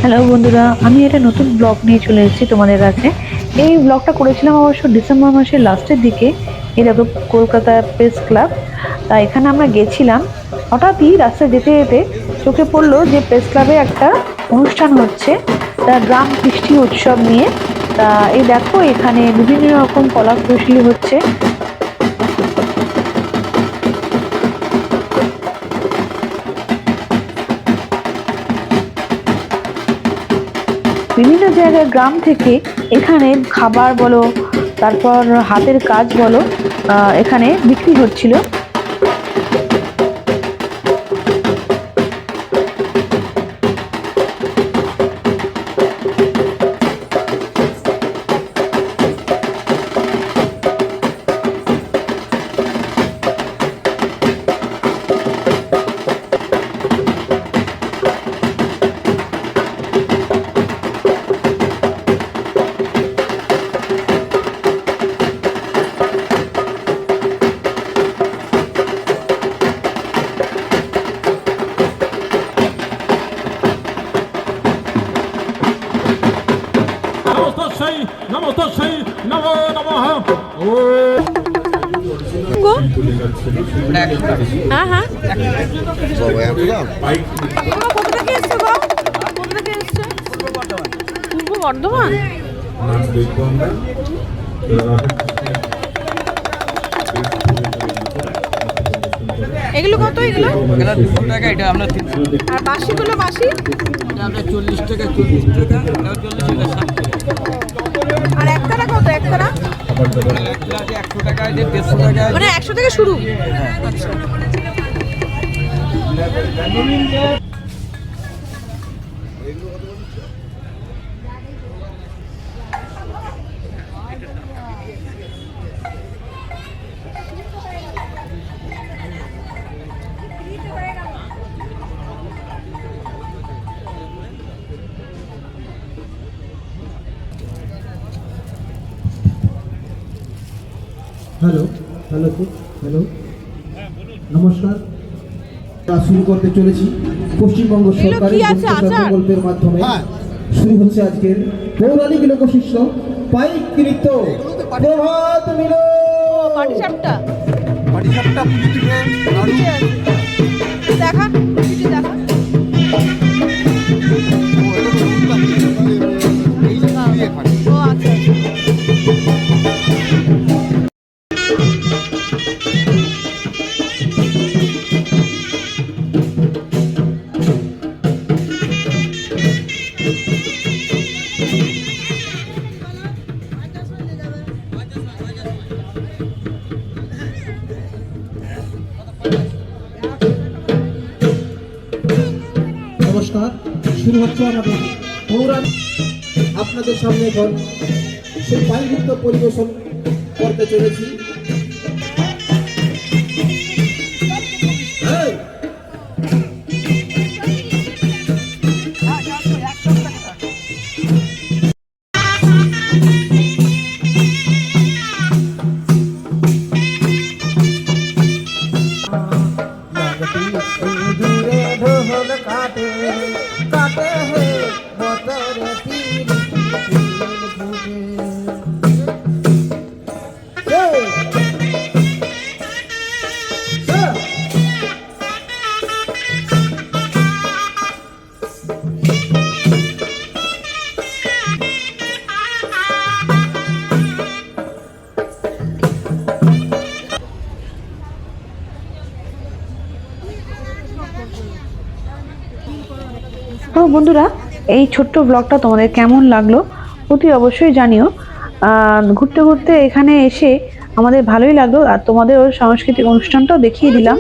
Hello বন্ধুরা, আমি একটা নতুন ব্লগ নিয়ে চলে এসেছি তোমাদের কাছে। এই ব্লগটা করেছিলাম অবশ্য ডিসেম্বর মাসের লাস্টের দিকে। এই দেখো, কলকাতা প্রেস ক্লাব। তা এখানে আমরা গেছিলাম। হঠাৎই রাস্তায় যেতে যেতে চোখে পড়লো যে প্রেস ক্লাবে একটা অনুষ্ঠান হচ্ছে, তা গ্রাম কৃষ্টি উৎসব নিয়ে। তা এই দেখো, এখানে বিভিন্ন রকম কলা কৌশলী হচ্ছে। বিভিন্ন জায়গায় গ্রাম থেকে এখানে খাবার বলো, তারপর হাতের কাজ বলো, এখানে বিক্রি হচ্ছিল। বর্ধমান এগুলো কত? এগুলো 200 টাকা, এটা আমরা আর বাসিগুলো বাসি আমরা 40 টাকা 40 টাকা, এটাও 40 টাকা 60 টাকা। আর একতারা কত? একতারা 100 টাকা, যে 150 টাকা, মানে 100 থেকে শুরু। আচ্ছা, হ্যালো হ্যালো হ্যালো নমস্কার। শুরু করতে চলেছি পশ্চিমবঙ্গ সরকারের প্রকল্পের মাধ্যমে। শুরু হচ্ছে আজকের পৌরাণিক লোকশিষ্য পাইক নৃত্য প্রভাত মিলন। পাটিসাপটা পাটিসাপটা পুজো থেকে নাড়ু দেখা দেখা। ও আচ্ছা, নমস্কার, শুরু হচ্ছে আমাদের পৌরাণিক। আপনাদের সামনে এখন সেই পাইক নৃত্য পরিবেশন করতে চলেছি। তো বন্ধুরা, এই ছোট্ট ব্লগটা তোমাদের কেমন লাগলো অতি অবশ্যই জানিও। ঘুরতে ঘুরতে এখানে এসে আমাদের ভালোই লাগলো, আর তোমাদের ওর সাংস্কৃতিক অনুষ্ঠানটাও দেখিয়ে দিলাম।